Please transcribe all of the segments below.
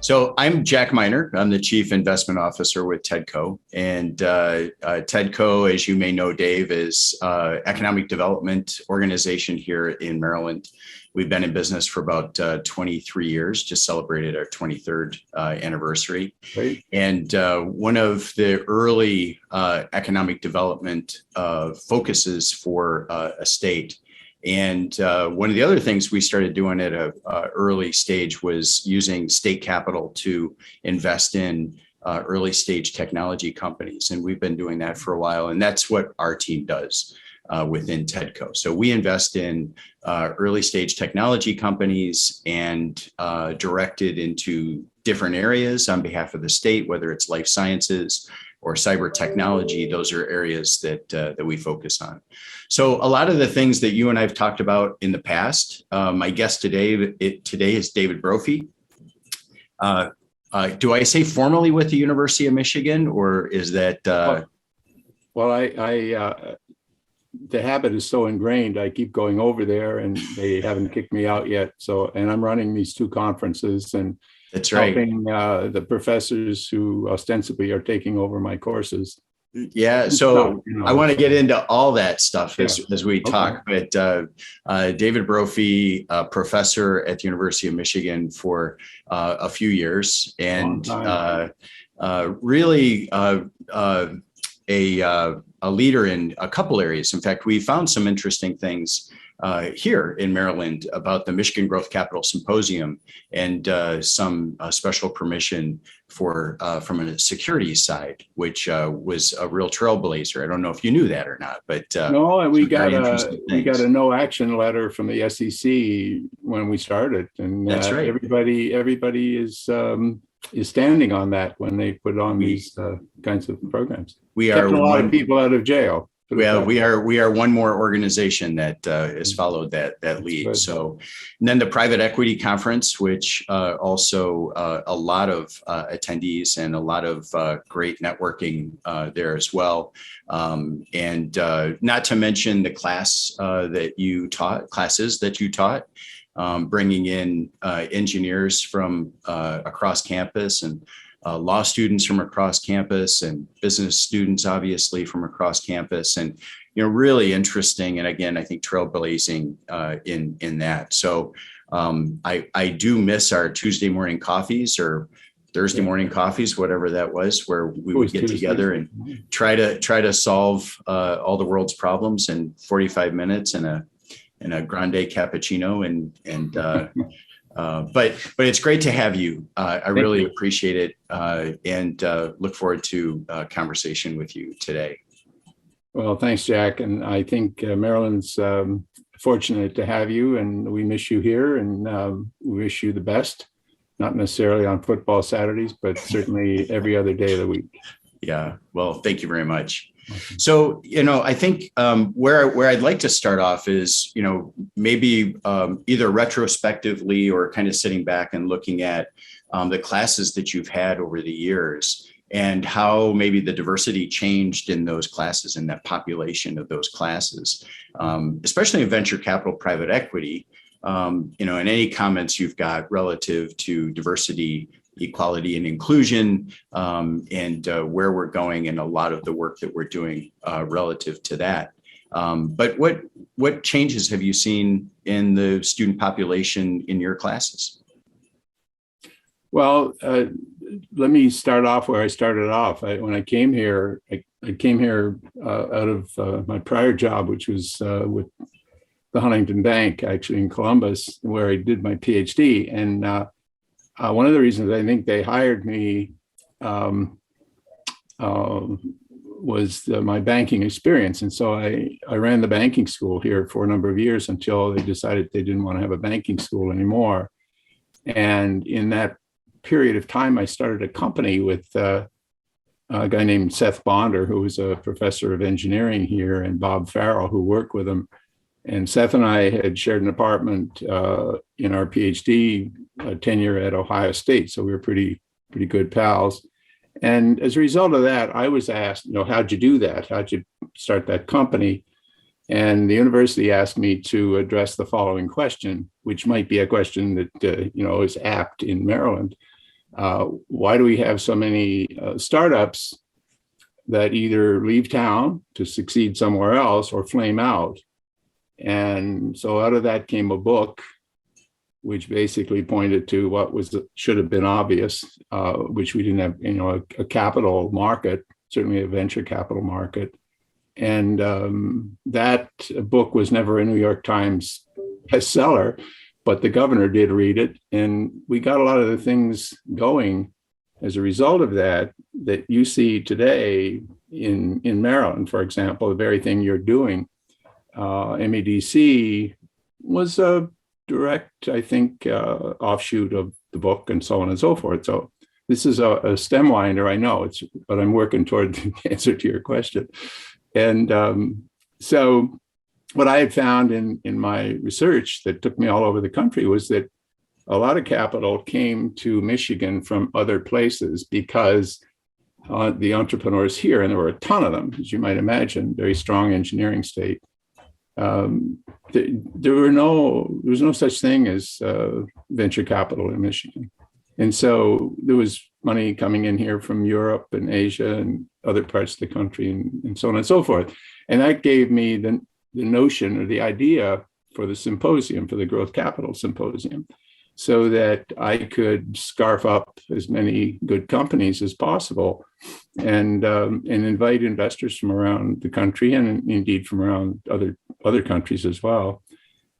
So I'm Jack Miner. I'm the Chief Investment Officer with TEDCO. And TEDCO, as you may know, Dave, is economic development organization here in Maryland. We've been in business for about 23 years, just celebrated our 23rd anniversary. Great. And one of the early economic development focuses for a state. And one of the other things we started doing at an early stage was using state capital to invest in early stage technology companies. And we've been doing that for a while. And that's what our team does within TEDCO. So we invest in early stage technology companies and direct it into different areas on behalf of the state, whether it's life sciences or cyber technology. Those are areas that we focus on. So a lot of the things that you and I've talked about in the past, my guest today is David Brophy. Do I say formally with the University of Michigan, or is that? Well, I the habit is so ingrained. I keep going over there, and they haven't kicked me out yet. So, and I'm running these two conferences and that's right, helping the professors who ostensibly are taking over my courses. Yeah, so I want to get into all that stuff as we talk. Okay. But David Brophy, professor at the University of Michigan for a few years, and really a leader in a couple areas. In fact, we found some interesting things here in Maryland about the Michigan Growth Capital Symposium and some special permission for from a securities side, which was a real trailblazer. I don't know if you knew that or not, but no, and we got a no action letter from the SEC when we started, and that's right. Everybody is standing on that when they put on these kinds of programs. We are kept a lot of people out of jail. Well, we are one more organization that has followed that lead. Good. So, and then the private equity conference, which also a lot of attendees and a lot of great networking there as well. And not to mention the classes that you taught, bringing in engineers from across campus and law students from across campus and business students, obviously, from across campus, and really interesting. And again, I think trailblazing in that. So I do miss our Tuesday morning coffees or Thursday morning coffees, whatever that was, where we would get together and try to solve all the world's problems in 45 minutes in a grande cappuccino but it's great to have you. I really appreciate it and look forward to a conversation with you today. Well, thanks, Jack. And I think Maryland's fortunate to have you, and we miss you here, and we wish you the best, not necessarily on football Saturdays, but certainly every other day of the week. Yeah, well, thank you very much. So, I think where I'd like to start off is, maybe either retrospectively or kind of sitting back and looking at the classes that you've had over the years and how maybe the diversity changed in those classes and that population of those classes, especially in venture capital, private equity, and any comments you've got relative to diversity, equality and inclusion, and where we're going and a lot of the work that we're doing relative to that. But what changes have you seen in the student population in your classes? Well, let me start off where I started off. When I came here, I came here out of my prior job, which was with the Huntington Bank, actually in Columbus, where I did my PhD. And one of the reasons I think they hired me was my banking experience. And so I ran the banking school here for a number of years until they decided they didn't want to have a banking school anymore. And in that period of time, I started a company with a guy named Seth Bonder, who was a professor of engineering here, and Bob Farrell, who worked with him. And Seth and I had shared an apartment in our PhD tenure at Ohio State. So we were pretty good pals. And as a result of that, I was asked, how'd you do that? How'd you start that company? And the university asked me to address the following question, which might be a question that, is apt in Maryland. Why do we have so many startups that either leave town to succeed somewhere else or flame out? And so out of that came a book, which basically pointed to what should have been obvious, which we didn't have, a capital market, certainly a venture capital market. And that book was never a New York Times bestseller, but the governor did read it. And we got a lot of the things going as a result of that you see today in Maryland, for example, the very thing you're doing. MEDC was a direct, I think, offshoot of the book and so on and so forth. So this is a stem winder, I know, but I'm working toward the answer to your question. And so what I had found in my research that took me all over the country was that a lot of capital came to Michigan from other places because the entrepreneurs here, and there were a ton of them, as you might imagine, very strong engineering state. There was no such thing as venture capital in Michigan. And so there was money coming in here from Europe and Asia and other parts of the country and so on and so forth. And that gave me the notion or the idea for the symposium, for the Growth Capital Symposium, so that I could scarf up as many good companies as possible and invite investors from around the country and indeed from around other countries as well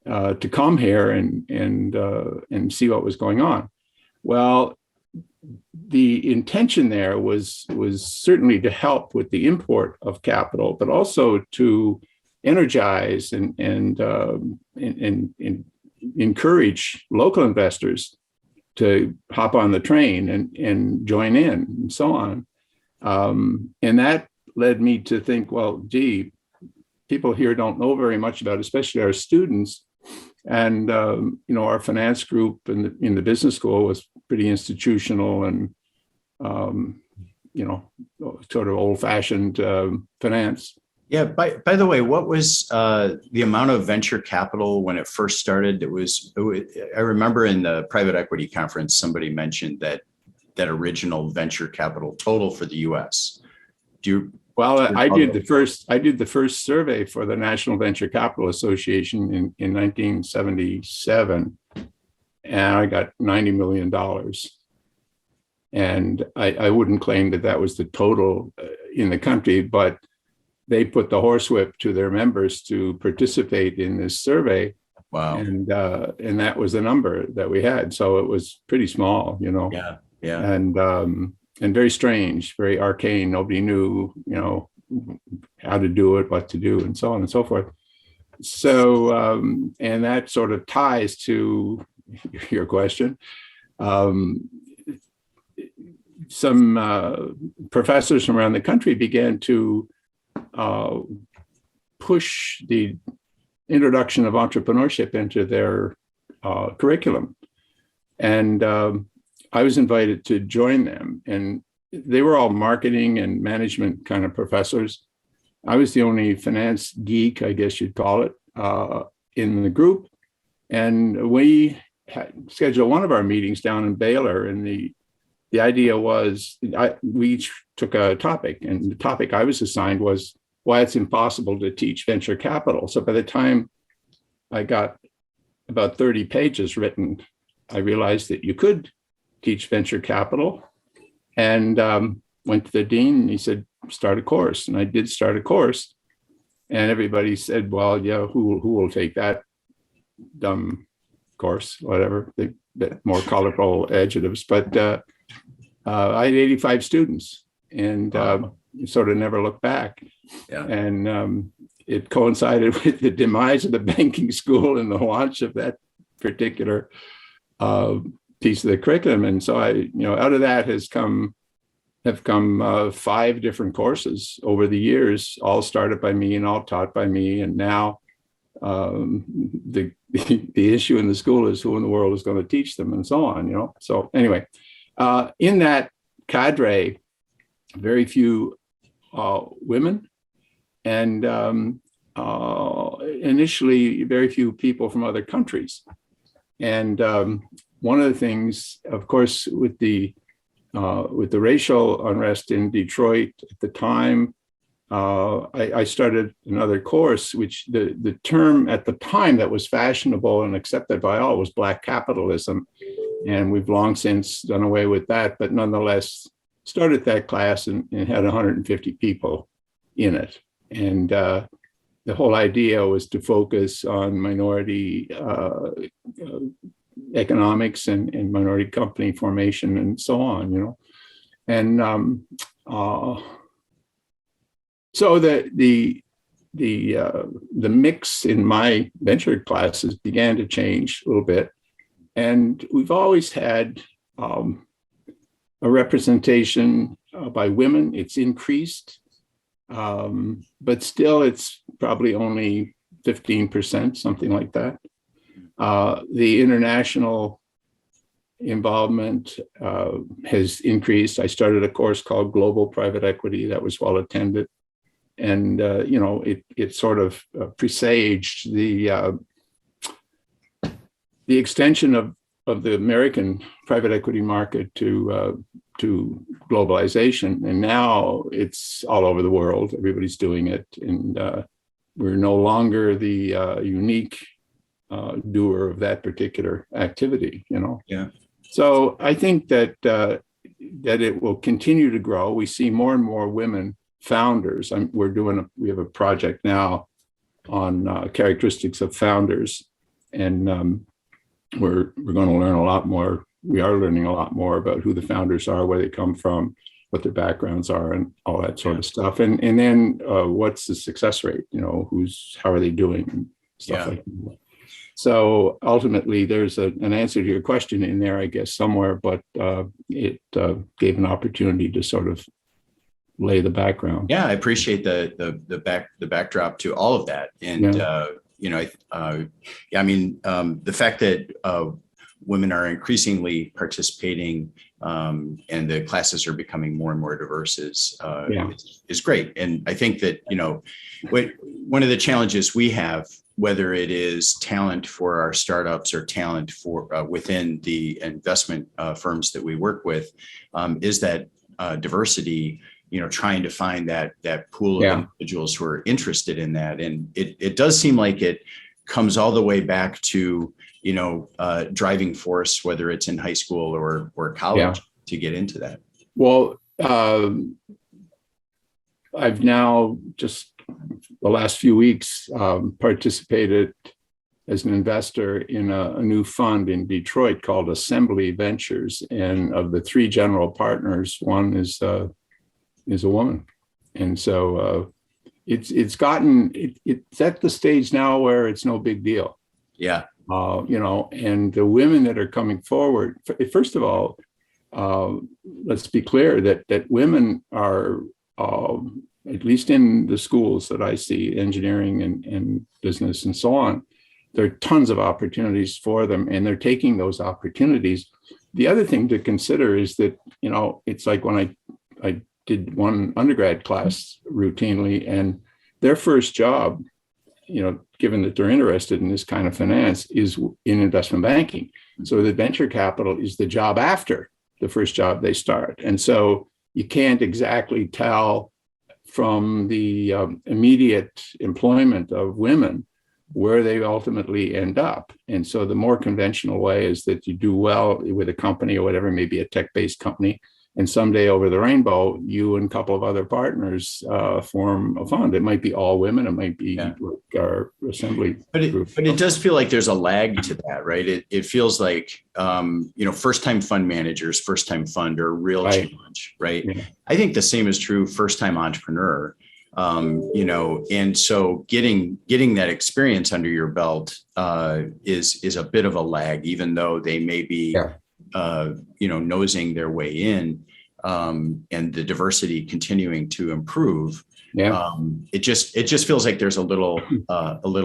to come here and see what was going on. Well, the intention there was certainly to help with the import of capital, but also to energize and encourage local investors to hop on the train and join in and so on. And that led me to think, well, gee, people here don't know very much about, especially our students. And, our finance group in the business school was pretty institutional and, sort of old fashioned finance. Yeah. By the way, what was the amount of venture capital when it first started? I remember in the private equity conference, somebody mentioned that original venture capital total for the U.S. I did the first survey for the National Venture Capital Association in 1977, and I got $90 million. And I wouldn't claim that was the total in the country, but they put the horsewhip to their members to participate in this survey. Wow. And that was the number that we had. So it was pretty small, Yeah. Yeah. And very strange, very arcane. Nobody knew, how to do it, what to do, and so on and so forth. So, and that sort of ties to your question. Some professors from around the country began to push the introduction of entrepreneurship into their curriculum. And I was invited to join them, and they were all marketing and management kind of professors. I was the only finance geek, I guess you'd call it, in the group. And we scheduled one of our meetings down in Baylor, and the idea was we each took a topic, and the topic I was assigned was why it's impossible to teach venture capital. So by the time I got about 30 pages written, I realized that you could teach venture capital, and went to the dean, and he said, start a course. And I did start a course, and everybody said, well, yeah, who will take that dumb course, whatever, the more colorful adjectives. But I had 85 students, and sort of never looked back. Yeah. And it coincided with the demise of the banking school and the launch of that particular piece of the curriculum. And so out of that have come 5 different courses over the years, all started by me and all taught by me. And now the issue in the school is who in the world is going to teach them, and so on. So anyway, in that cadre, very few women, and initially very few people from other countries. And one of the things, of course, with the with the racial unrest in Detroit at the time, I started another course, which the term at the time that was fashionable and accepted by all was Black capitalism. And we've long since done away with that, but nonetheless started that class and had 150 people in it. And the whole idea was to focus on minority economics and minority company formation and so on, you know. And so the mix in my venture classes began to change a little bit, and we've always had a representation by women. It's increased, but still it's probably only 15%, something like that. The international involvement has increased. I started a course called Global Private Equity that was well attended. And, you know, it sort of presaged the extension of the American private equity market to globalization. And now it's all over the world. Everybody's doing it. And we're no longer the unique doer of that particular activity, you know? Yeah. So I think that it will continue to grow. We see more and more women founders. We have a project now on characteristics of founders, and we're going to learn a lot more. We are learning a lot more about who the founders are, where they come from, what their backgrounds are, and all that sort of stuff. And then what's the success rate? You know, how are they doing, and stuff like that. So ultimately, there's an answer to your question in there, I guess, somewhere, but it gave an opportunity to sort of lay the background. Yeah, I appreciate the backdrop to all of that, and you know, I mean, the fact that women are increasingly participating and the classes are becoming more and more diverse is great. And I think that, you know, one of the challenges we have, whether it is talent for our startups or talent for within the investment firms that we work with, is that diversity. You know, trying to find that pool of individuals who are interested in that, and it does seem like it comes all the way back to, you know, driving force, whether it's in high school or college, to get into that. Well, I've now just the last few weeks participated as an investor in a new fund in Detroit called Assembly Ventures, and of the three general partners, one is a woman. And so it's at the stage now where it's no big deal. Yeah. You know, and the women that are coming forward, first of all, let's be clear that women are, at least in the schools that I see, engineering and business and so on, there are tons of opportunities for them, and they're taking those opportunities. The other thing to consider is that, you know, it's like when I did one undergrad class routinely, and their first job, you know, given that they're interested in this kind of finance, is in investment banking. So the venture capital is the job after the first job they start. And so you can't exactly tell from the immediate employment of women where they ultimately end up. And so the more conventional way is that you do well with a company or whatever, maybe a tech-based company, and someday over the rainbow, you and a couple of other partners form a fund. It might be all women. It might be our assembly group. But it does feel like there's a lag to that, right? It feels like, you know, first-time fund managers, first-time fund are a real challenge, right? Yeah. I think the same is true first-time entrepreneur, you know, and so getting that experience under your belt is a bit of a lag, even though they may be, you know, nosing their way in, and the diversity continuing to improve. It just feels like there's a little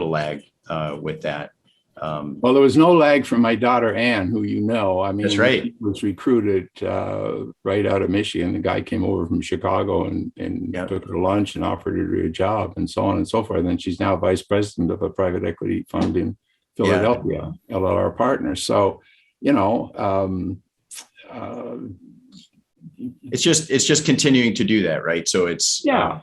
lag with that. Well, there was no lag from my daughter Anne, who you know. I mean, that's right. She was recruited right out of Michigan. The guy came over from Chicago and took her to lunch and offered her a job and so on and so forth. And then she's now vice president of a private equity fund in Philadelphia, LLR Partners. So, you know, it's just continuing to do that, right? So it's yeah.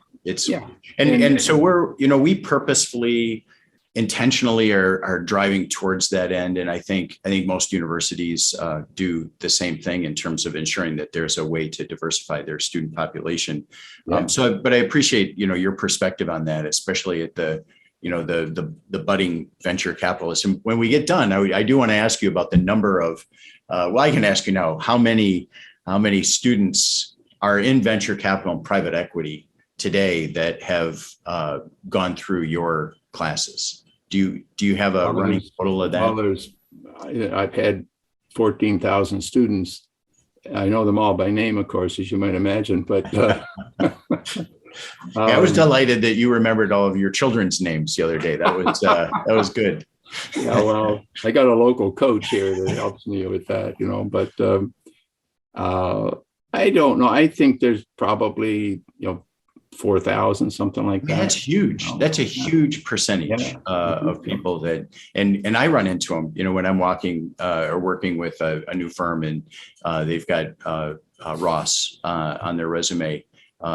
And so we purposefully, intentionally are driving towards that end. And I think most universities do the same thing in terms of ensuring that there's a way to diversify their student population. Yeah. But I appreciate, your perspective on that, especially at the budding venture capitalists. And when we get done, I do want to ask you about the number of, I can ask you now, how many students are in venture capital and private equity today that have gone through your classes? Do you have a running total of that? Well, I've had 14,000 students. I know them all by name, of course, as you might imagine, but I was delighted that you remembered all of your children's names the other day. That was good. Yeah, well, I got a local coach here that helps me with that, but I don't know. I think there's probably, 4,000, something like that. That's huge. That's a huge percentage of people that, and I run into them, when I'm walking or working with a new firm, and they've got Ross on their resume.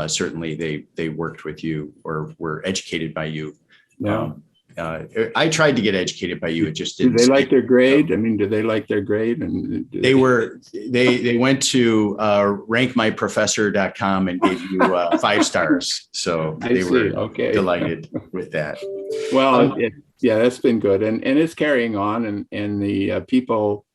Certainly they worked with you or were educated by you. Yeah. I tried to get educated by you. It just didn't. Do they like their grade? I mean, do they like their grade? And they went to rankmyprofessor.com and gave you 5 stars. So they were delighted with that. Well, that's been good. And it's carrying on, and the people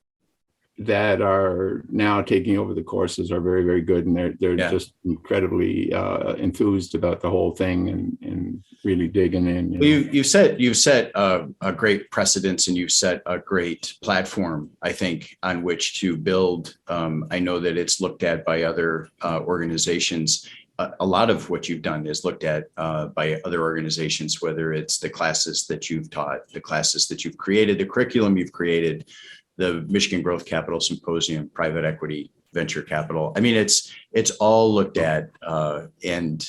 that are now taking over the courses are very, very good. And they're just incredibly enthused about the whole thing and really digging in. You've set a great precedence, and you've set a great platform, I think, on which to build. I know that it's looked at by other organizations. A lot of what you've done is looked at by other organizations, whether it's the classes that you've taught, the classes that you've created, the curriculum you've created, the Michigan Growth Capital Symposium, private equity, venture capital. I mean, it's all looked at and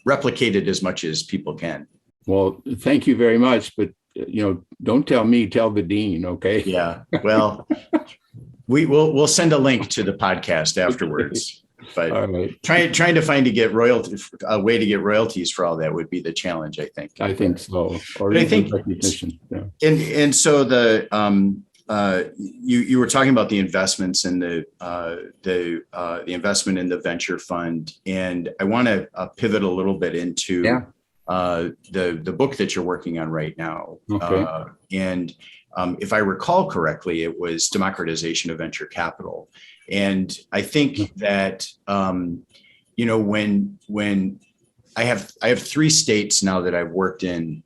replicated as much as people can. Well, thank you very much. But, don't tell me, tell the dean, okay? Yeah, well, we'll send a link to the podcast afterwards. But trying to find a way to get royalties for all that would be the challenge, I think. I think so. Or I think recognition. Yeah. And so the you were talking about the investments and the investment in the venture fund, and I want to pivot a little bit into the book that you're working on right now. Okay. And if I recall correctly, it was Democratization of Venture Capital. And I think that, when I have 3 states now that I've worked in,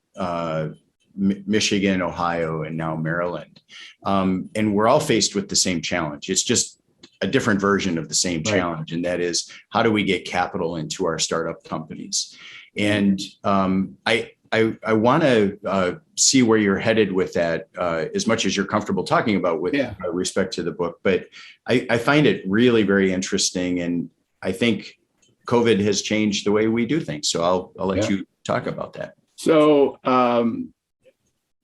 Michigan, Ohio, and now Maryland. And we're all faced with the same challenge. It's just a different version of the same challenge. And that is, how do we get capital into our startup companies? And I want to see where you're headed with that, as much as you're comfortable talking about with respect to the book. But I find it really very interesting, and I think COVID has changed the way we do things. So I'll let you talk about that. So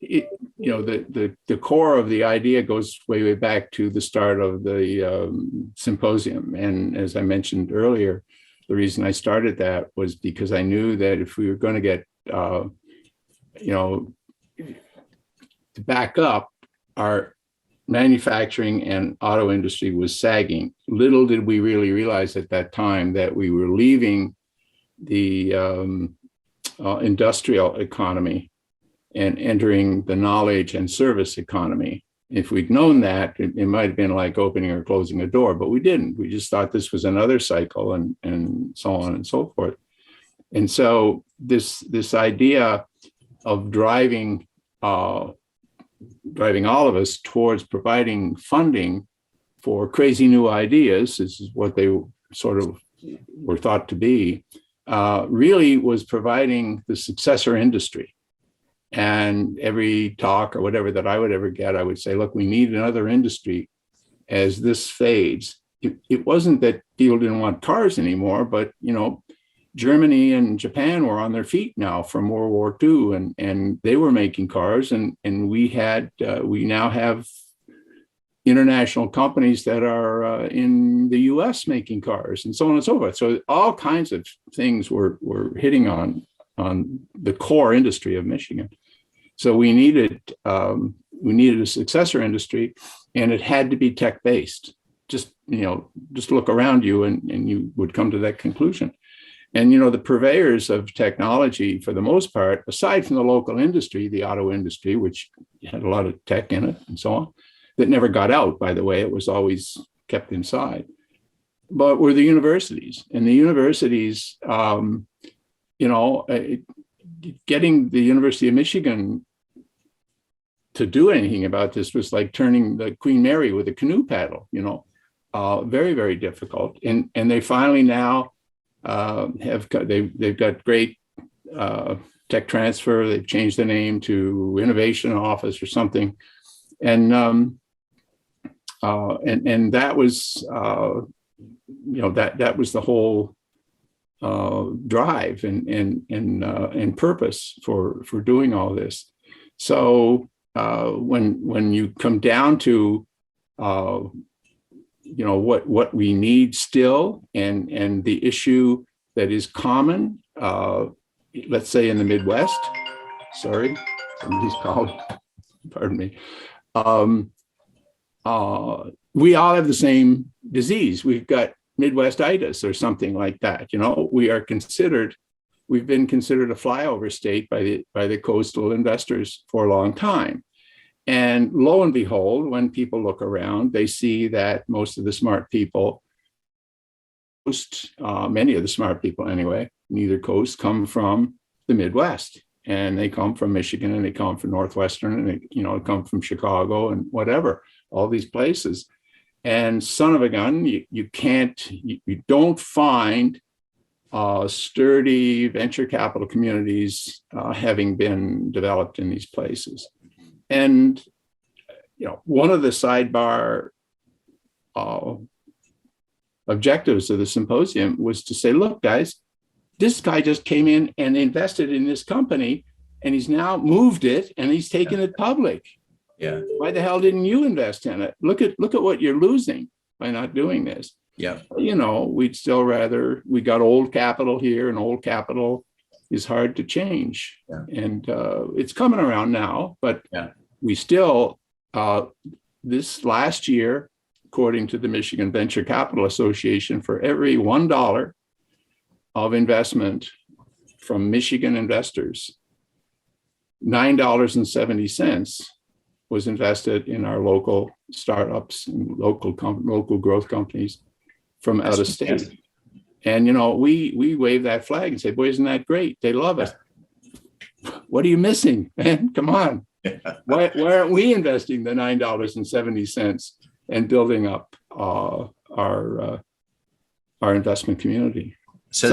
the core of the idea goes way back to the start of the symposium, and as I mentioned earlier, the reason I started that was because I knew that if we were going to get to back up, our manufacturing and auto industry was sagging. Little did we really realize at that time that we were leaving the industrial economy and entering the knowledge and service economy. If we'd known that, it might have been like opening or closing a door, but we didn't. We just thought this was another cycle, and so on and so forth. And so this idea of driving all of us towards providing funding for crazy new ideas, this is what they sort of were thought to be, really was providing the successor industry. And every talk or whatever that I would ever get, I would say, look, we need another industry as this fades. It wasn't that people didn't want cars anymore, but, Germany and Japan were on their feet now from World War II, and they were making cars, and we now have international companies that are in the US making cars and so on and so forth. So all kinds of things were hitting on the core industry of Michigan. So we needed a successor industry, and it had to be tech-based. Just look around you and you would come to that conclusion. And, the purveyors of technology, for the most part, aside from the local industry, the auto industry, which had a lot of tech in it and so on, that never got out, by the way, it was always kept inside, but were the universities. And the universities, getting the University of Michigan to do anything about this was like turning the Queen Mary with a canoe paddle, very, very difficult. And they finally now they've got great tech transfer. They've changed the name to Innovation Office or something. And that was, that was the whole drive and purpose for doing all this. So when you come down to what we need still, and the issue that is common, let's say in the Midwest. Sorry, somebody's calling. Pardon me. We all have the same disease. We've got Midwestitis or something like that. We've been considered a flyover state by the coastal investors for a long time. And lo and behold, when people look around, they see that most of the smart people, many of the smart people anyway, neither coast, come from the Midwest. And they come from Michigan, and they come from Northwestern, and they come from Chicago and whatever, all these places. And son of a gun, you don't find sturdy venture capital communities having been developed in these places. And one of the sidebar objectives of the symposium was to say, look, guys, this guy just came in and invested in this company, and he's now moved it and he's taken it public. Yeah. Why the hell didn't you invest in it? Look at what you're losing by not doing this. Yeah. We'd still rather, we got old capital here, and old capital is hard to change. Yeah. And it's coming around now, but we still, this last year, according to the Michigan Venture Capital Association, for every $1 of investment from Michigan investors, $9.70 was invested in our local startups and local growth companies from out of state. Fantastic. And we wave that flag and say, boy, isn't that great? They love it. What are you missing, man? Come on. Why aren't we investing the $9.70 and building up our investment community? So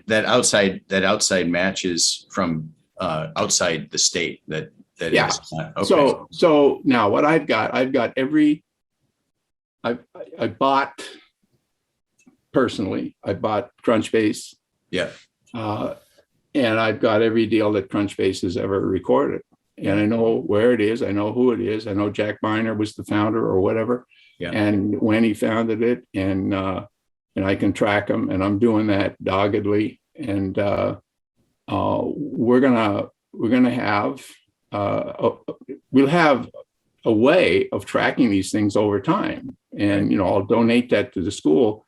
that outside match is from outside the state. That is. Okay. So now what I've got I bought personally. I bought Crunchbase. Yeah. And I've got every deal that Crunchbase has ever recorded. And I know where it is. I know who it is. I know Jack Miner was the founder or whatever. Yeah. And when he founded it, and I can track him, and I'm doing that doggedly. And we're gonna have we'll have a way of tracking these things over time. And I'll donate that to the school.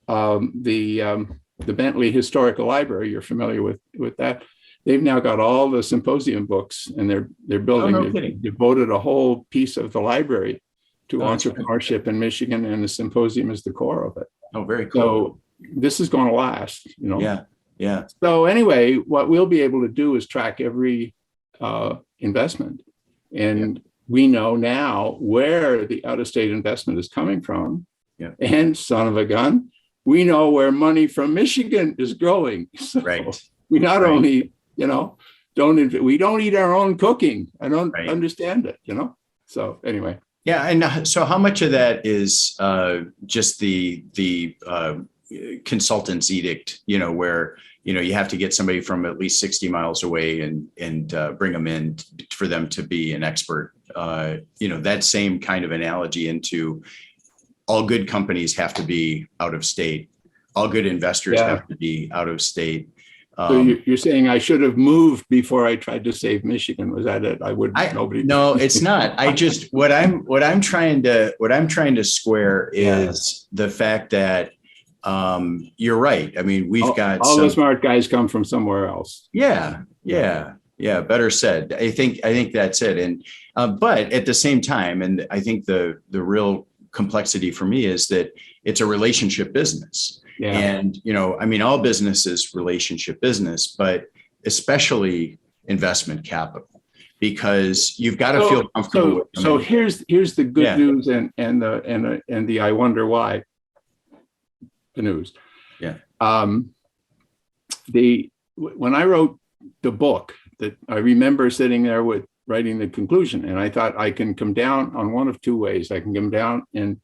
The Bentley Historical Library, you're familiar with that. They've now got all the symposium books, and they're building. They devoted a whole piece of the library to entrepreneurship in Michigan, and the symposium is the core of it. Oh, very cool. So this is going to last. Yeah. So anyway, what we'll be able to do is track every investment, and we know now where the out-of-state investment is coming from. Yeah. And son of a gun, we know where money from Michigan is growing. So we not only, we don't eat our own cooking. I don't understand it, So anyway. Yeah. And so how much of that is just the consultant's edict, where, you have to get somebody from at least 60 miles away and bring them in for them to be an expert. That same kind of analogy into all good companies have to be out of state. All good investors have to be out of state. So you're saying I should have moved before I tried to save Michigan? Was that it? Nobody. No, it's not. What I'm trying to square is the fact that you're right. I mean, we've got all the smart guys come from somewhere else. Yeah. Better said. I think that's it. And but at the same time, and I think the real complexity for me is that it's a relationship business. Yeah. And, all business is relationship business, but especially investment capital, because you've got to feel comfortable. So here's the good news and the I wonder why the news. Yeah. When I wrote the book, that I remember sitting there writing the conclusion, and I thought I can come down on one of two ways. I can come down and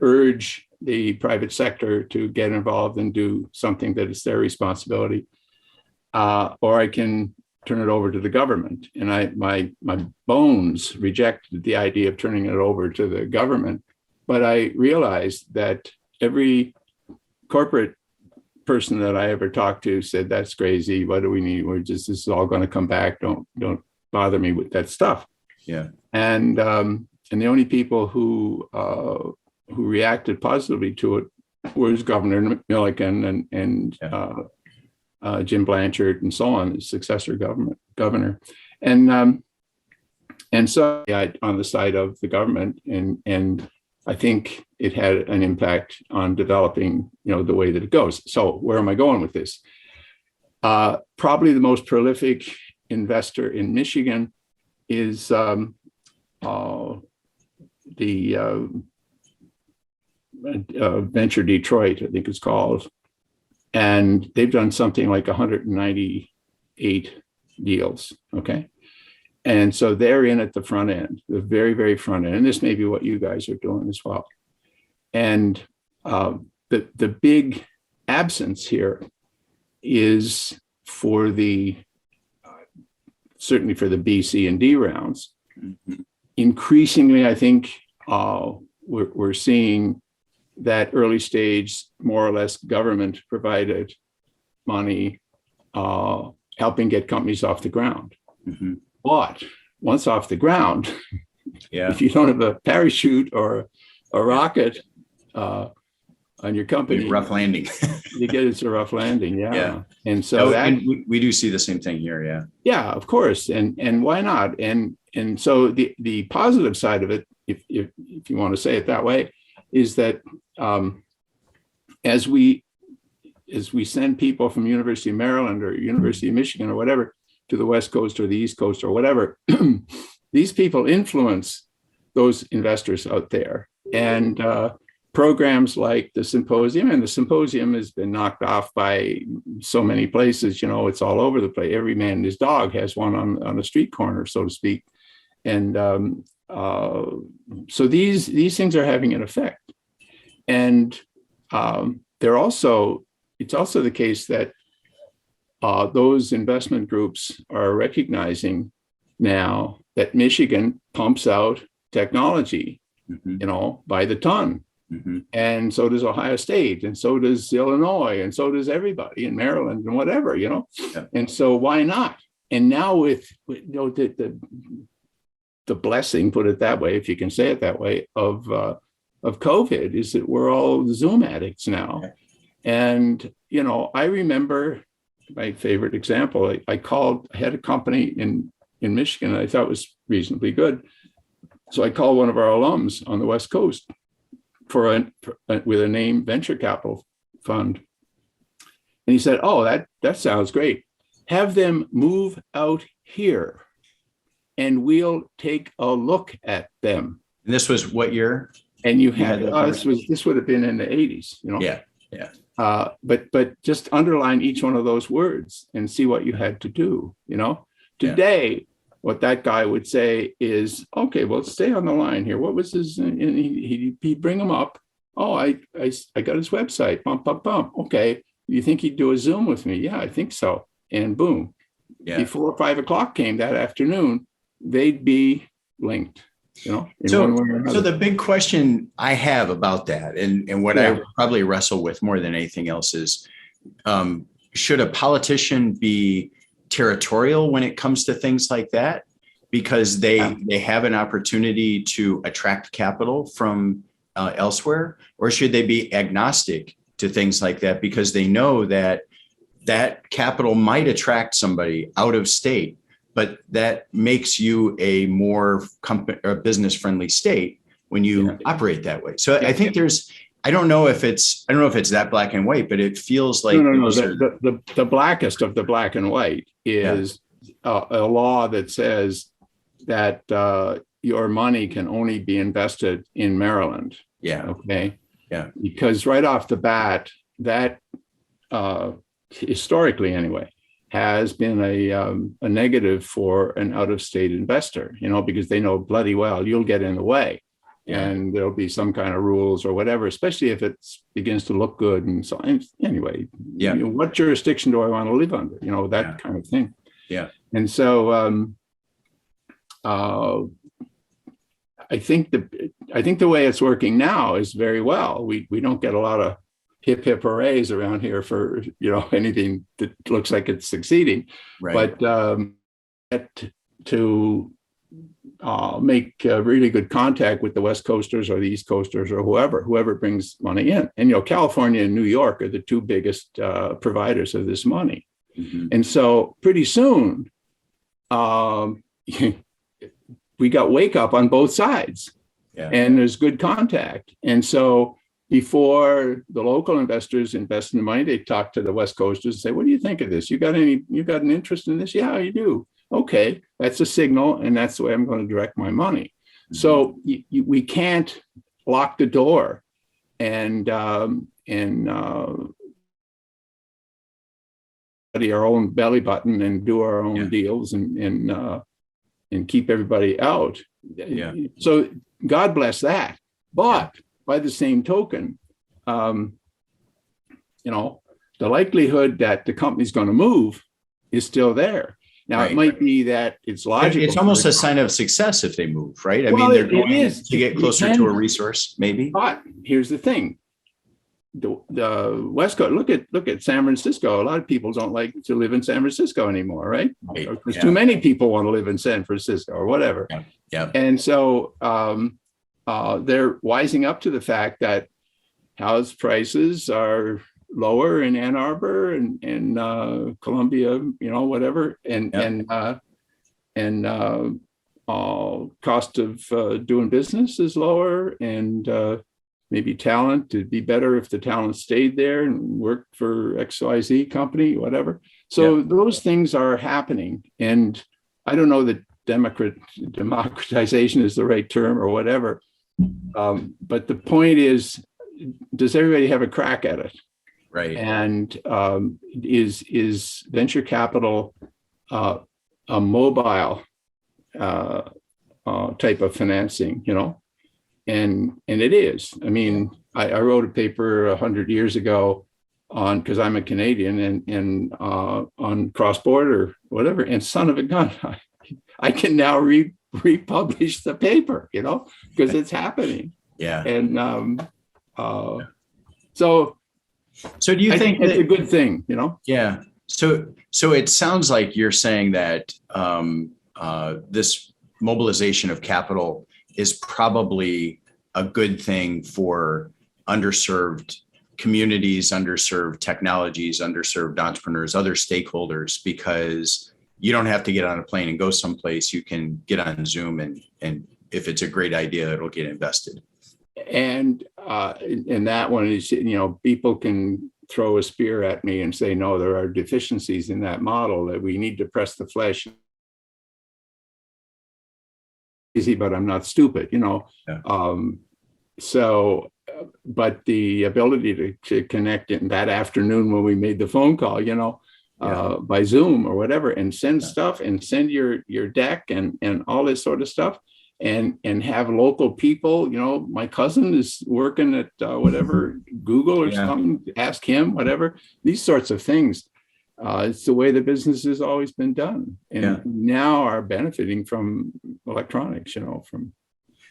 urge the private sector to get involved and do something that is their responsibility, or I can turn it over to the government. And my bones rejected the idea of turning it over to the government, but I realized that every corporate person that I ever talked to said, "That's crazy. What do we need? This is all going to come back. Don't bother me with that stuff." Yeah. And the only people who reacted positively to it was Governor Milliken and Jim Blanchard and so on, the successor governor, and so on the side of the government, and I think it had an impact on developing, the way that it goes. So where am I going with this? Probably the most prolific investor in Michigan is the Venture Detroit, I think it's called. And they've done something like 198 deals, okay? And so they're in at the front end, the very, very front end. And this may be what you guys are doing as well. And the big absence here is certainly for the B, C, and D rounds. Mm-hmm. Increasingly, I think we're seeing that early stage, more or less government provided money, helping get companies off the ground. Mm-hmm. But once off the ground, if you don't have a parachute or a rocket on your company, rough landing. It's a rough landing. Yeah. And so we do see the same thing here. Yeah. Yeah, of course. And why not? And so the positive side of it, if you want to say it that way, is that as we send people from University of Maryland or University of Michigan or whatever to the West Coast or the East Coast or whatever, these people influence those investors out there. And programs like the symposium, and the symposium has been knocked off by so many places, it's all over the place. Every man and his dog has one on a street corner, so to speak. And so these things are having an effect. And it's also the case that those investment groups are recognizing now that Michigan pumps out technology, mm-hmm. By the ton. Mm-hmm. And so does Ohio State, and so does Illinois, and so does everybody in Maryland and whatever, Yeah. And so why not? And now with the blessing, put it that way, if you can say it that way, of COVID, is that we're all Zoom addicts now. Okay. And I remember my favorite example. I had a company in Michigan that I thought was reasonably good. So I called one of our alums on the West Coast with a name venture capital fund. And he said, "Oh, that sounds great. Have them move out here and we'll take a look at them." And this was what year? And this would have been in the 80s, Yeah. But just underline each one of those words and see what you had to do, Today, what that guy would say is, "Okay, well, stay on the line here. What was his?" And he'd bring him up. "Oh, I got his website. Bump. Okay, you think he'd do a Zoom with me? Yeah, I think so. And boom, before 5 o'clock came that afternoon, they'd be linked, in one way or another. So the big question I have about that, and what I probably wrestle with more than anything else is, should a politician be territorial when it comes to things like that? Because they have an opportunity to attract capital from elsewhere, or should they be agnostic to things like that because they know that capital might attract somebody out of state, but that makes you a more business friendly state when you operate that way. So I think I don't know if it's that black and white, but it feels like no. The blackest of the black and white is a law that says that your money can only be invested in Maryland. Yeah. Okay. Yeah. Because right off the bat, that historically anyway has been a negative for an out-of-state investor, because they know bloody well you'll get in the way, and there'll be some kind of rules or whatever, especially if it begins to look good. And so anyway, what jurisdiction do I want to live under? That kind of thing. Yeah. And so I think the way it's working now is very well. We don't get a lot of hip hip hoorays around here for anything that looks like it's succeeding, right. But to make really good contact with the West Coasters or the East Coasters or whoever brings money in, and California and New York are the two biggest providers of this money, and so pretty soon we got wake up on both sides, and there's good contact, and so. Before the local investors invest in the money, they talk to the West Coasters and say, "What do you think of this? You got an interest in this?" "Yeah, you do." "Okay, that's a signal, and that's the way I'm going to direct my money." So we can't lock the door and our own belly button and do our own deals and keep everybody out. Yeah. So God bless that, but. By the same token, the likelihood that the company's going to move is still there. Now, it might be that it's logical. It's almost a sign of success if they move, right? I mean, they're going to get closer to a resource, maybe. But here's the thing. The West Coast, look at San Francisco. A lot of people don't like to live in San Francisco anymore, right? Because too many people want to live in San Francisco or whatever. Yeah. And so they're wising up to the fact that house prices are lower in Ann Arbor and Columbia, whatever, and cost of doing business is lower, and maybe talent. It'd be better if the talent stayed there and worked for XYZ company, whatever. So those things are happening, and I don't know that democratization is the right term or whatever. But the point is, does everybody have a crack at it? Right. And is venture capital a mobile type of financing? And it is. I mean, I wrote a paper 100 years ago because I'm a Canadian and on cross-border whatever. And son of a gun, I can now republish the paper, because it's happening. Yeah. And so do you think it's a good thing, Yeah. So it sounds like you're saying that this mobilization of capital is probably a good thing for underserved communities, underserved technologies, underserved entrepreneurs, other stakeholders, because you don't have to get on a plane and go someplace. You can get on Zoom and if it's a great idea, it'll get invested. And that one is, people can throw a spear at me and say, no, there are deficiencies in that model, that we need to press the flesh. Easy, but I'm not stupid, but the ability to connect in that afternoon when we made the phone call, by Zoom or whatever, and send stuff and send your deck and all this sort of stuff. and have local people. My cousin is working at whatever, Google or something, ask him, whatever, these sorts of things. It's the way the business has always been done, and now are benefiting from electronics, from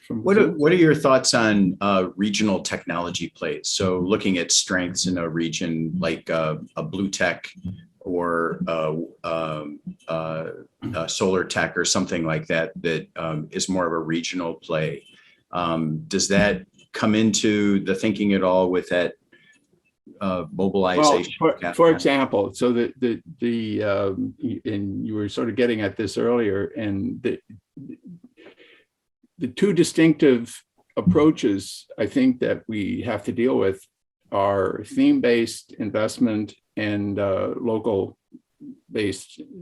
what are your thoughts on regional technology plays? So looking at strengths in a region like a blue tech or solar tech or something like that is more of a regional play. Does that come into the thinking at all with that mobilization? Well, for example, so and you were sort of getting at this earlier, and the two distinctive approaches I think that we have to deal with are theme-based investment and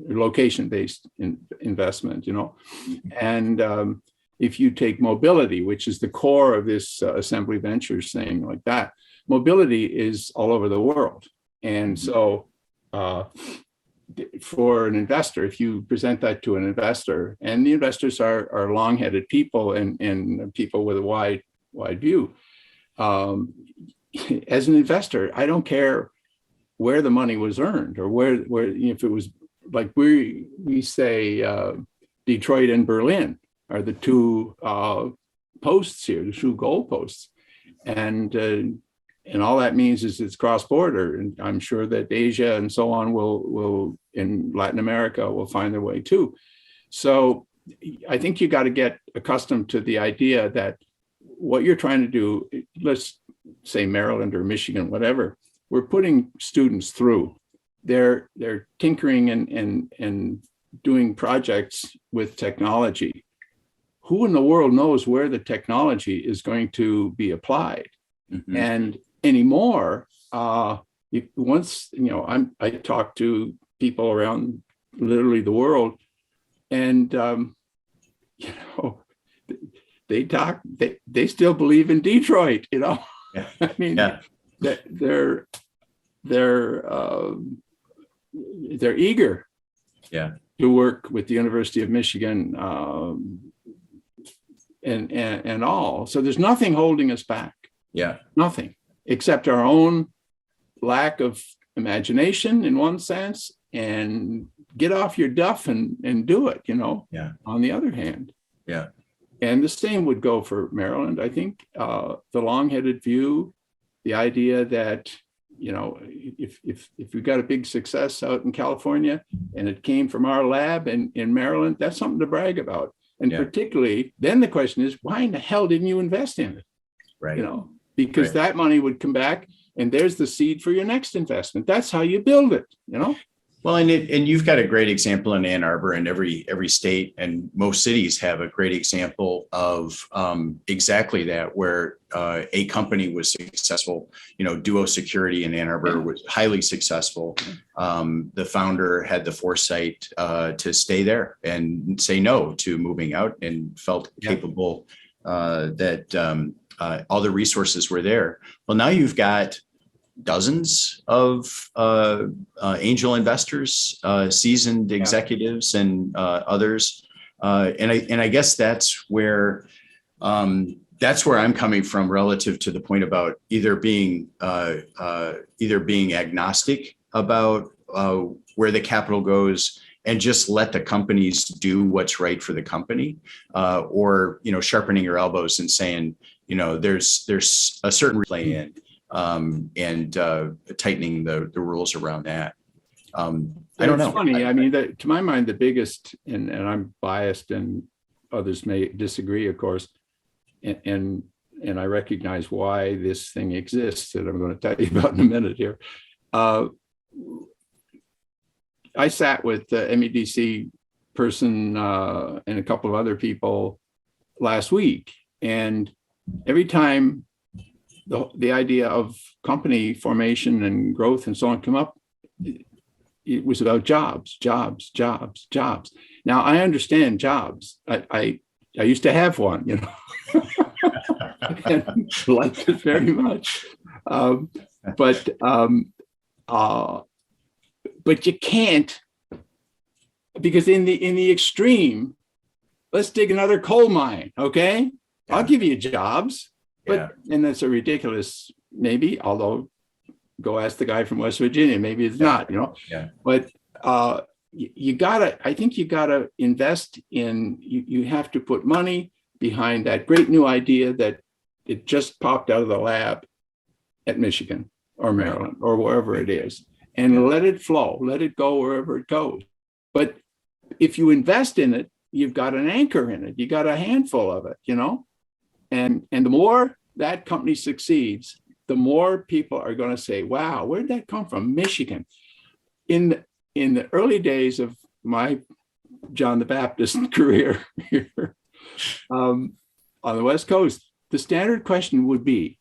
location-based investment, And if you take mobility, which is the core of this Assembly Ventures thing like that, mobility is all over the world. And so for an investor, if you present that to an investor, and the investors are long-headed people and people with a wide view, as an investor, I don't care where the money was earned or where if it was like we say Detroit and Berlin are the two posts here, the two goalposts, and all that means is it's cross-border, and I'm sure that Asia and so on will in Latin America will find their way too. So I think you got to get accustomed to the idea that what you're trying to do, let's say Maryland or Michigan, whatever, we're putting students through. They're tinkering and doing projects with technology. Who in the world knows where the technology is going to be applied? Mm-hmm. And anymore, I talk to people around literally the world, and they still believe in Detroit. I mean, they're eager to work with the University of Michigan and all. So there's nothing holding us back. Nothing except our own lack of imagination in one sense, and get off your duff and do it, on the other hand. And the same would go for Maryland. I think the long-headed view, the idea that, if we got a big success out in California and it came from our lab in Maryland, that's something to brag about. And particularly, then the question is, why in the hell didn't you invest in it? Right. Because that money would come back, and there's the seed for your next investment. That's how you build it, Well, and you've got a great example in Ann Arbor, and every state and most cities have a great example of exactly that, where a company was successful. Duo Security in Ann Arbor was highly successful. The founder had the foresight to stay there and say no to moving out, and felt capable that all the resources were there. Well, now you've got dozens of angel investors, seasoned executives, and others, and I guess that's where I'm coming from relative to the point about either being agnostic about where the capital goes and just let the companies do what's right for the company, or sharpening your elbows and saying, there's a certain play in. And tightening the rules around that. I don't know. It's funny. I mean, to my mind, the biggest, and I'm biased, and others may disagree, of course, and I recognize why this thing exists that I'm going to tell you about in a minute here. I sat with the MEDC person and a couple of other people last week, and every time the idea of company formation and growth and so on come up, it was about jobs. Now I understand jobs. I used to have one, and liked it very much. But you can't, because in the extreme, let's dig another coal mine. Okay. Yeah. I'll give you jobs. But, Yeah. and that's a ridiculous, maybe, although go ask the guy from West Virginia, maybe it's not, Yeah. But I think you gotta invest in, you have to put money behind that great new idea that it just popped out of the lab at Michigan or Maryland or wherever it is, and let it flow, let it go wherever it goes. But if you invest in it, you've got an anchor in it. You got a handful of it, and the more that company succeeds, the more people are going to say, wow, where'd that come from? Michigan. In the early days of my John the Baptist career here on the West Coast, the standard question would be,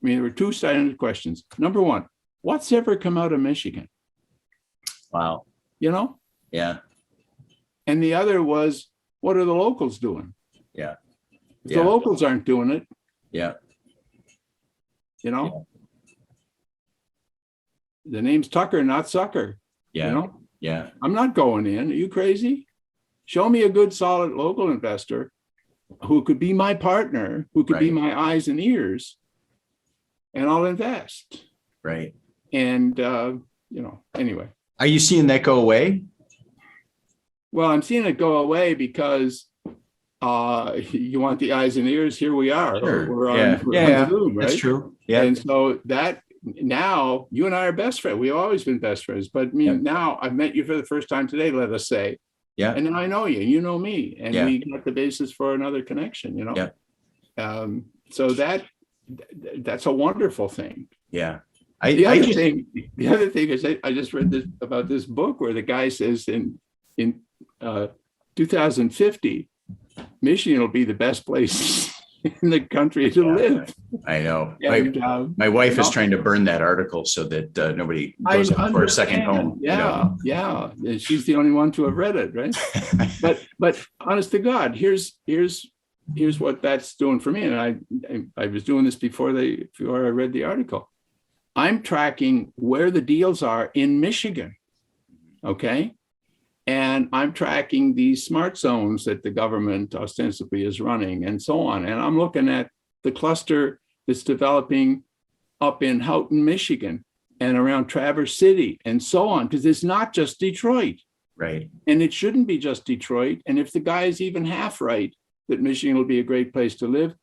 there were two standard questions. Number one, what's ever come out of Michigan? Wow. Yeah. And the other was, what are the locals doing? Yeah. If the locals aren't doing it. Yeah. The name's Tucker, not Sucker. Yeah. Yeah. I'm not going in. Are you crazy? Show me a good, solid local investor who could be my partner, who could be my eyes and ears, and I'll invest. Right. And, anyway. Are you seeing that go away? Well, I'm seeing it go away because you want the eyes and ears. Here we are. Sure. We're on Zoom, right? That's true. Yeah. And so that now you and I are best friends. We've always been best friends. But now I've met you for the first time today, let us say. Yeah. And then I know you, you know me, and we got the basis for another connection, Yeah. So that's a wonderful thing. Yeah. The other thing is I just read this about this book where the guy says in 2050, Michigan will be the best place in the country to live. I know. And, my wife is trying to burn that article so that nobody goes up for a second home. Yeah. And she's the only one to have read it, right? but honest to God, here's what that's doing for me. And I was doing this before I read the article. I'm tracking where the deals are in Michigan. Okay. And I'm tracking these smart zones that the government ostensibly is running and so on. And I'm looking at the cluster that's developing up in Houghton, Michigan, and around Traverse City and so on, because it's not just Detroit. Right. And it shouldn't be just Detroit. And if the guy is even half right that Michigan will be a great place to live,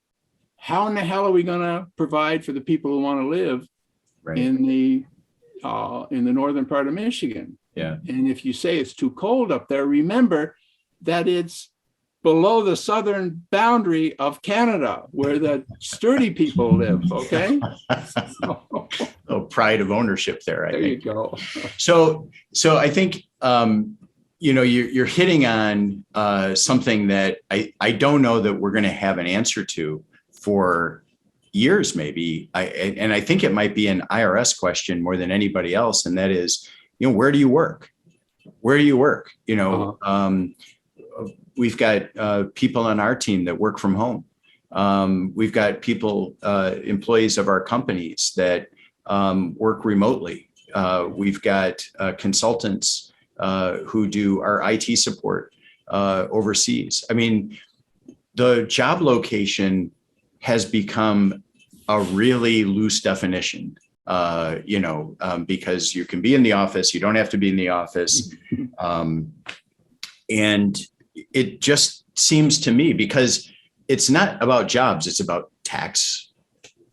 how in the hell are we going to provide for the people who want to live in the northern part of Michigan? Yeah. And if you say it's too cold up there, remember that it's below the southern boundary of Canada, where the sturdy people live. Okay. Oh, pride of ownership there. I think. You go. So I think you're hitting on something that I don't know that we're going to have an answer to for years, maybe. I think it might be an IRS question more than anybody else, and that is, where do you work? Where do you work? We've got people on our team that work from home. We've got people, employees of our companies that work remotely. We've got consultants who do our IT support overseas. I mean, the job location has become a really loose definition. Because you can be in the office, you don't have to be in the office. And it just seems to me, because it's not about jobs, it's about tax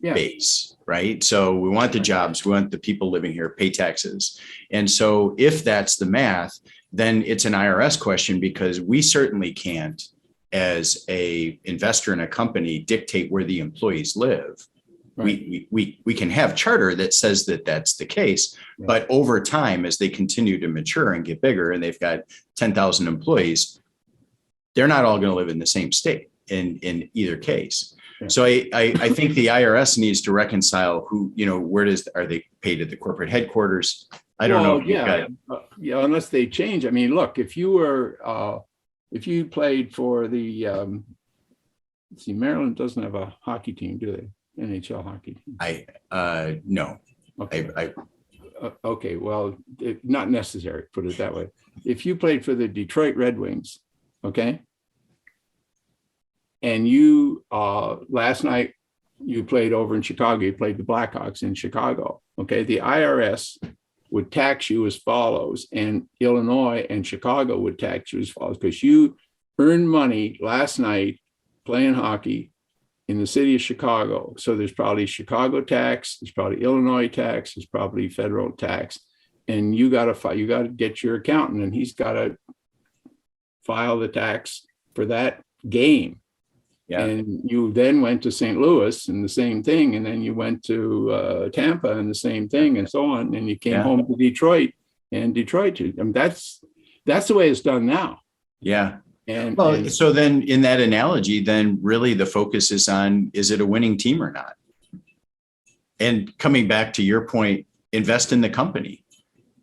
base, right? So we want the jobs, we want the people living here, pay taxes. And so if that's the math, then it's an IRS question, because we certainly can't, as a investor in a company, dictate where the employees live. Right. We can have charter that says that that's the case, but over time, as they continue to mature and get bigger, and they've got 10,000 employees, they're not all going to live in the same state in either case. Yeah. So I think the IRS needs to reconcile are they paid at the corporate headquarters? I don't know. Unless they change. I mean, look, if you played for the Maryland doesn't have a hockey team, do they? NHL hockey team? No. Okay. Okay. Well, not necessary. Put it that way. If you played for the Detroit Red Wings, okay, And you, last night, you played over in Chicago. You played the Blackhawks in Chicago. Okay. The IRS would tax you as follows, and Illinois and Chicago would tax you as follows, because you earned money last night playing hockey in the city of Chicago. So there's probably Chicago tax, there's probably Illinois tax, there's probably federal tax. And you got to get your accountant, and he's got to file the tax for that game. Yeah. And you then went to St. Louis and the same thing. And then you went to Tampa and the same thing, and so on. And you came home to Detroit, and Detroit. I mean, that's the way it's done now. Yeah. So then in that analogy, then really the focus is on, is it a winning team or not? And coming back to your point, invest in the company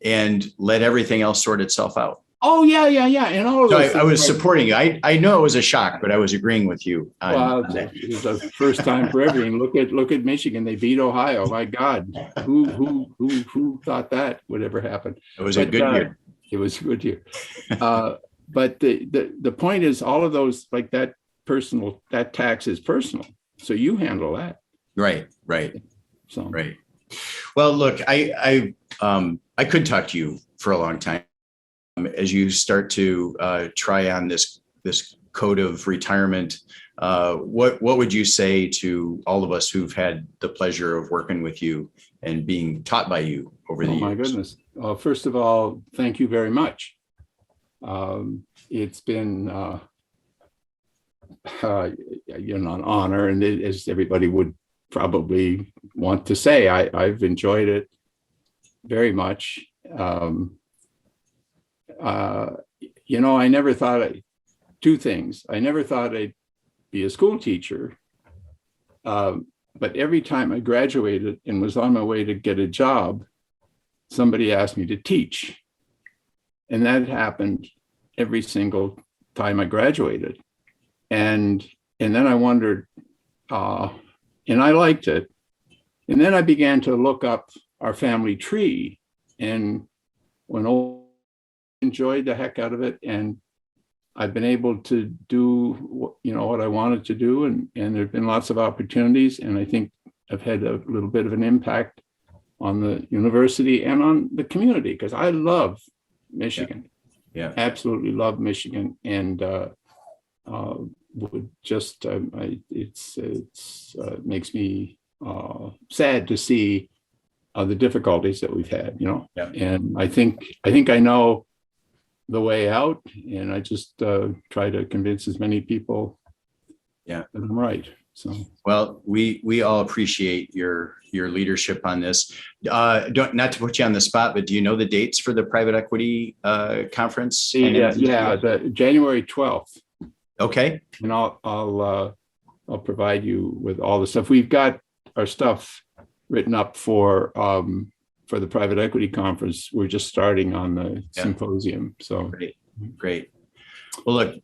and let everything else sort itself out. Oh, yeah. And all of those. So I was supporting you. I know it was a shock, but I was agreeing with you. Well, it was the first time for everything. Look at Michigan. They beat Ohio. My God, who thought that would ever happen? It was a good year. It was a good year. But the point is, all of those, like that tax is personal. So you handle that. Right. So right. Well, look, I could talk to you for a long time as you start to try on this code of retirement. What would you say to all of us who've had the pleasure of working with you and being taught by you over the years? Oh my goodness! First of all, thank you very much. It's been an honor, and as everybody would probably want to say, I've enjoyed it very much. I never thought two things. I never thought I'd be a school teacher, but every time I graduated and was on my way to get a job, somebody asked me to teach. And that happened every single time I graduated. And then I wondered, and I liked it. And then I began to look up our family tree, and enjoyed the heck out of it. And I've been able to do, what I wanted to do. And there've been lots of opportunities. And I think I've had a little bit of an impact on the university and on the community, because I love Michigan. Yeah. Absolutely love Michigan. And would just, makes me sad to see the difficulties that we've had, and I think I know the way out, and I just try to convince as many people that I'm right. So, well, we all appreciate your leadership on this. Not to put you on the spot, but do you know the dates for the private equity conference? The January 12th. Okay. And I'll provide you with all the stuff. We've got our stuff written up for the private equity conference. We're just starting on the symposium. So great. Well, look,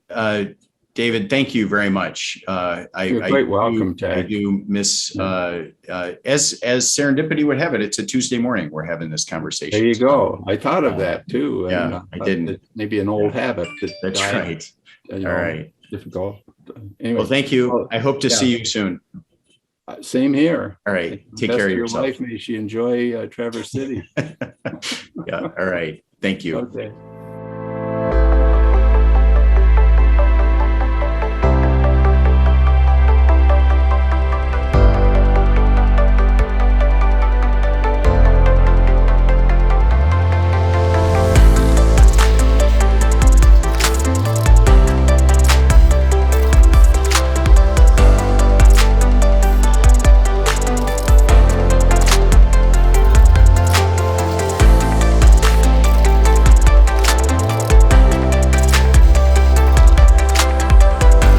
David, thank you very much. You're quite welcome, Ted. I do miss, as serendipity would have it, it's a Tuesday morning we're having this conversation. There you go. I thought of that too. Yeah, I didn't. Maybe an old habit. That's right. All right. Difficult. Anyway, well, thank you. I hope to see you soon. Same here. All right. Take care of yourself. Your wife, may she enjoy Traverse City. Yeah. All right. Thank you. Okay.